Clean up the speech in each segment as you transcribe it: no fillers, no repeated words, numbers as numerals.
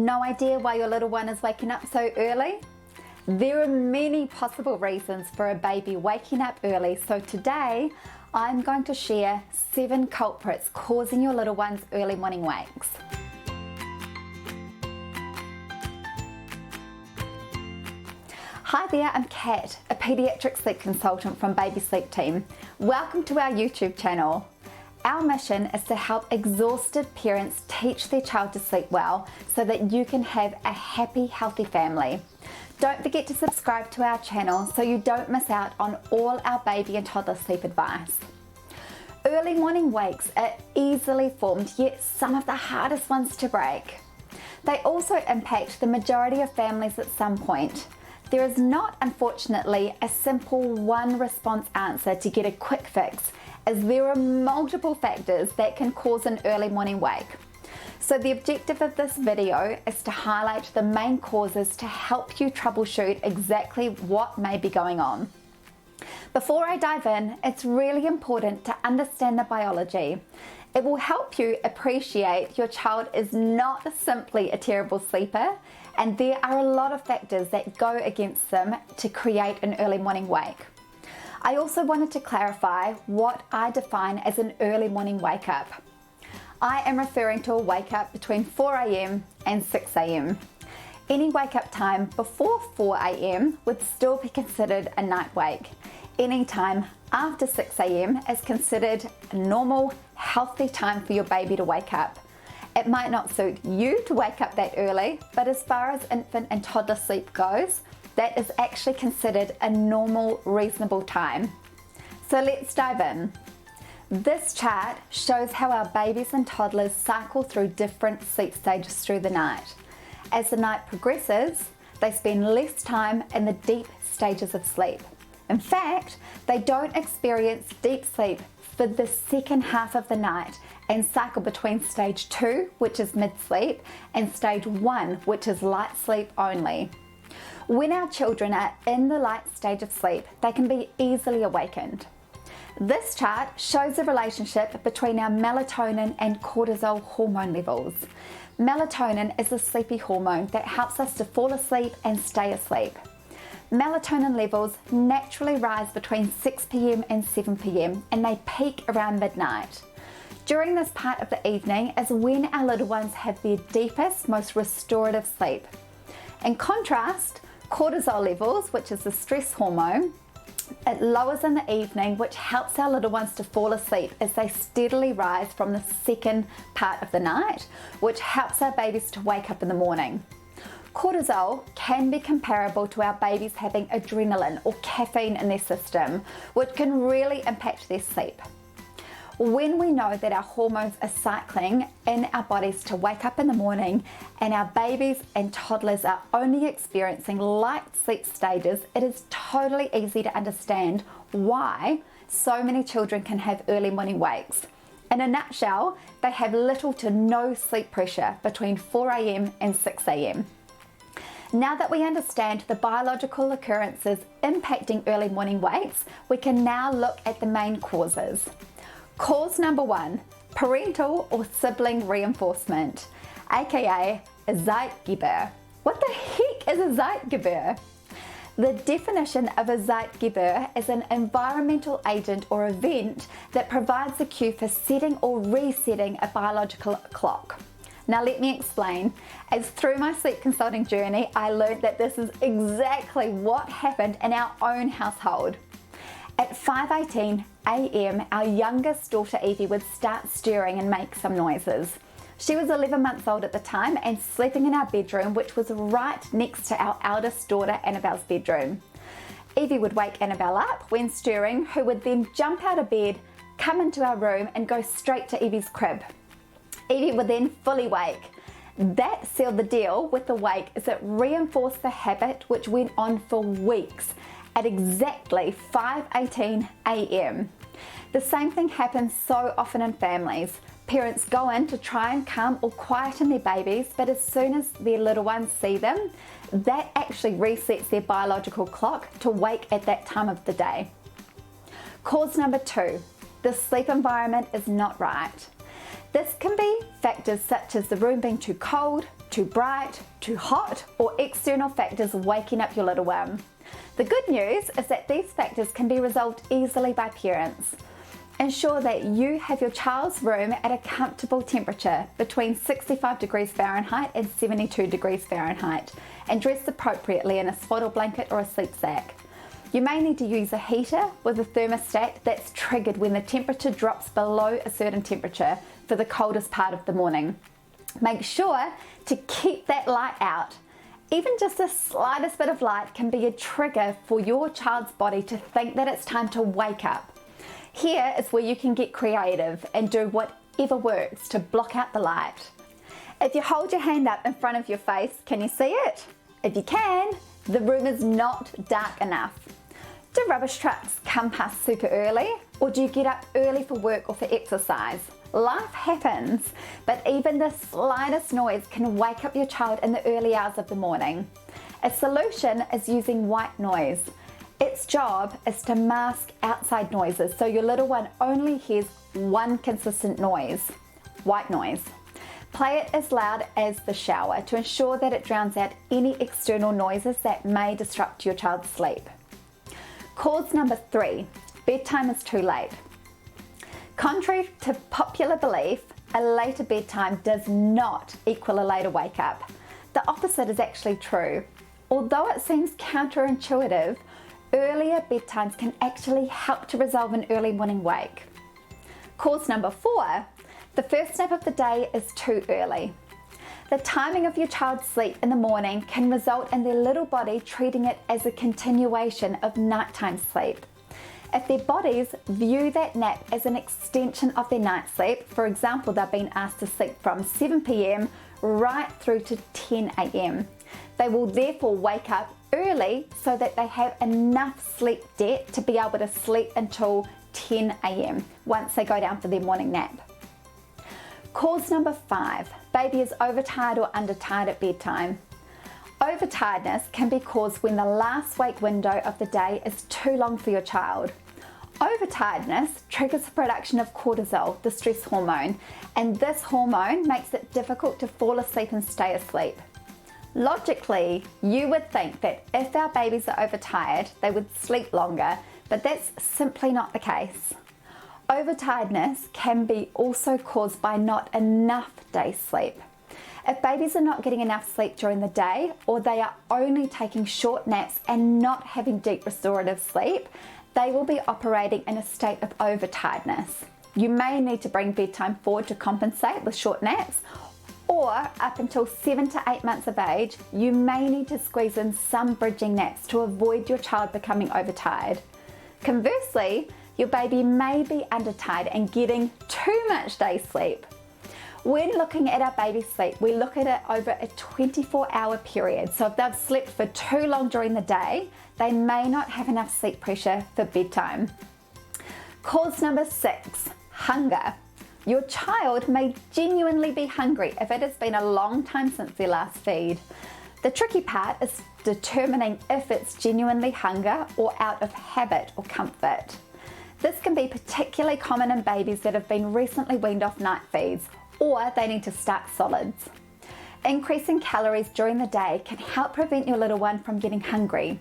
No idea why your little one is waking up so early? There are many possible reasons for a baby waking up early, so today I'm going to share 7 culprits causing your little one's early morning wakes. Hi there, I'm Kat, a paediatric sleep consultant from Baby Sleep Team. Welcome to our YouTube channel. Our mission is to help exhausted parents teach their child to sleep well so that you can have a happy, healthy family. Don't forget to subscribe to our channel so you don't miss out on all our baby and toddler sleep advice. Early morning wakes are easily formed, yet some of the hardest ones to break. They also impact the majority of families at some point. There is not, unfortunately, a simple one response answer to get a quick fix, as there are multiple factors that can cause an early morning wake. So the objective of this video is to highlight the main causes to help you troubleshoot exactly what may be going on. Before I dive in, it's really important to understand the biology. It will help you appreciate your child is not simply a terrible sleeper, and there are a lot of factors that go against them to create an early morning wake. I also wanted to clarify what I define as an early morning wake up. I am referring to a wake up between 4 a.m. and 6 a.m. Any wake up time before 4 a.m. would still be considered a night wake. Any time after 6 a.m. is considered a normal, healthy time for your baby to wake up. It might not suit you to wake up that early, but as far as infant and toddler sleep goes, that is actually considered a normal, reasonable time. So let's dive in. This chart shows how our babies and toddlers cycle through different sleep stages through the night. As the night progresses, they spend less time in the deep stages of sleep. In fact, they don't experience deep sleep for the second half of the night and cycle between stage 2, which is mid-sleep, and stage 1, which is light sleep only. When our children are in the light stage of sleep, they can be easily awakened. This chart shows the relationship between our melatonin and cortisol hormone levels. Melatonin is a sleepy hormone that helps us to fall asleep and stay asleep. Melatonin levels naturally rise between 6 p.m. and 7 p.m. and they peak around midnight. During this part of the evening is when our little ones have their deepest, most restorative sleep. In contrast, cortisol levels, which is the stress hormone, it lowers in the evening, which helps our little ones to fall asleep as they steadily rise from the second part of the night, which helps our babies to wake up in the morning. Cortisol can be comparable to our babies having adrenaline or caffeine in their system, which can really impact their sleep. When we know that our hormones are cycling in our bodies to wake up in the morning and our babies and toddlers are only experiencing light sleep stages, it is totally easy to understand why so many children can have early morning wakes. In a nutshell, they have little to no sleep pressure between 4 a.m. and 6 a.m. Now that we understand the biological occurrences impacting early morning wakes, we can now look at the main causes. Cause number 1, parental or sibling reinforcement, aka a Zeitgeber. What the heck is a Zeitgeber? The definition of a Zeitgeber is an environmental agent or event that provides a cue for setting or resetting a biological clock. Now let me explain. As through my sleep consulting journey, I learned that this is exactly what happened in our own household. At 5:18 a.m, our youngest daughter Evie would start stirring and make some noises. She was 11 months old at the time and sleeping in our bedroom, which was right next to our eldest daughter Annabelle's bedroom. Evie would wake Annabelle up when stirring, who would then jump out of bed, come into our room and go straight to Evie's crib. Evie would then fully wake. That sealed the deal with the wake as it reinforced the habit, which went on for weeks at exactly 5:18 a.m. The same thing happens so often in families. Parents go in to try and calm or quieten their babies, but as soon as their little ones see them, that actually resets their biological clock to wake at that time of the day. Cause number 2, the sleep environment is not right. This can be factors such as the room being too cold, too bright, too hot, or external factors waking up your little one. The good news is that these factors can be resolved easily by parents. Ensure that you have your child's room at a comfortable temperature between 65 degrees Fahrenheit and 72 degrees Fahrenheit, and dress appropriately in a swaddle blanket or a sleep sack. You may need to use a heater with a thermostat that's triggered when the temperature drops below a certain temperature for the coldest part of the morning. Make sure to keep that light out. Even just the slightest bit of light can be a trigger for your child's body to think that it's time to wake up. Here is where you can get creative and do whatever works to block out the light. If you hold your hand up in front of your face, can you see it? If you can, the room is not dark enough. Do rubbish trucks come past super early, or do you get up early for work or for exercise? Life happens, but even the slightest noise can wake up your child in the early hours of the morning. A solution is using white noise. Its job is to mask outside noises so your little one only hears one consistent noise, white noise. Play it as loud as the shower to ensure that it drowns out any external noises that may disrupt your child's sleep. Cause number 3, bedtime is too late. Contrary to popular belief, a later bedtime does not equal a later wake up. The opposite is actually true. Although it seems counterintuitive, earlier bedtimes can actually help to resolve an early morning wake. Cause number 4, the first nap of the day is too early. The timing of your child's sleep in the morning can result in their little body treating it as a continuation of nighttime sleep. If their bodies view that nap as an extension of their night sleep, for example, they've been asked to sleep from 7 p.m. right through to 10 a.m. They will therefore wake up early so that they have enough sleep debt to be able to sleep until 10 a.m. once they go down for their morning nap. Cause number 5, baby is overtired or undertired at bedtime. Overtiredness can be caused when the last wake window of the day is too long for your child. Overtiredness triggers the production of cortisol, the stress hormone, and this hormone makes it difficult to fall asleep and stay asleep. Logically, you would think that if our babies are overtired, they would sleep longer, but that's simply not the case. Overtiredness can be also caused by not enough day sleep. If babies are not getting enough sleep during the day, or they are only taking short naps and not having deep restorative sleep, they will be operating in a state of overtiredness. You may need to bring bedtime forward to compensate with short naps, or up until 7 to 8 months of age, you may need to squeeze in some bridging naps to avoid your child becoming overtired. Conversely, your baby may be undertired and getting too much day sleep. When looking at our baby's sleep, we look at it over a 24-hour period. So if they've slept for too long during the day, they may not have enough sleep pressure for bedtime. Cause number 6, hunger. Your child may genuinely be hungry if it has been a long time since their last feed. The tricky part is determining if it's genuinely hunger or out of habit or comfort. This can be particularly common in babies that have been recently weaned off night feeds, or they need to start solids. Increasing calories during the day can help prevent your little one from getting hungry.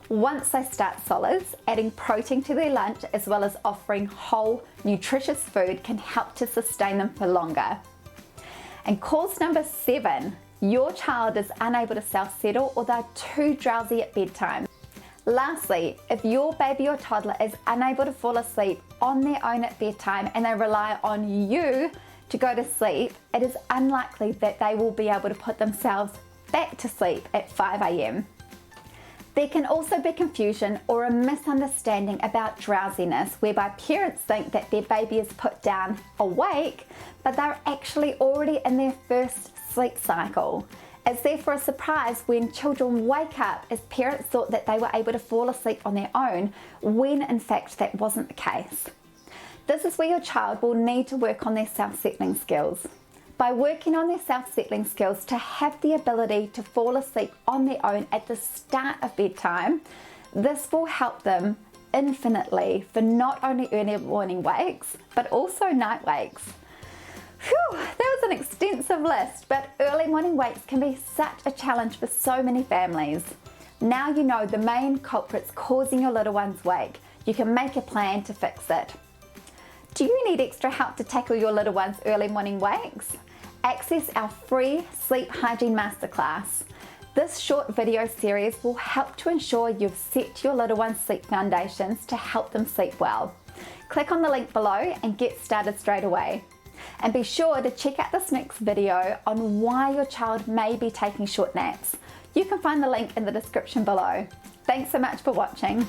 Once they start solids, adding protein to their lunch as well as offering whole, nutritious food can help to sustain them for longer. And cause number 7, your child is unable to self-settle or they're too drowsy at bedtime. Lastly, if your baby or toddler is unable to fall asleep on their own at bedtime and they rely on you to go to sleep, it is unlikely that they will be able to put themselves back to sleep at 5 a.m. There can also be confusion or a misunderstanding about drowsiness, whereby parents think that their baby is put down awake, but they're actually already in their first sleep cycle. It's therefore a surprise when children wake up as parents thought that they were able to fall asleep on their own, when in fact that wasn't the case. This is where your child will need to work on their self-settling skills. By working on their self-settling skills to have the ability to fall asleep on their own at the start of bedtime, this will help them infinitely for not only early morning wakes, but also night wakes. Phew, that was an extensive list, but early morning wakes can be such a challenge for so many families. Now you know the main culprits causing your little ones wake. You can make a plan to fix it. Do you need extra help to tackle your little one's early morning wakes? Access our free Sleep Hygiene Masterclass. This short video series will help to ensure you've set your little one's sleep foundations to help them sleep well. Click on the link below and get started straight away. And be sure to check out this next video on why your child may be taking short naps. You can find the link in the description below. Thanks so much for watching.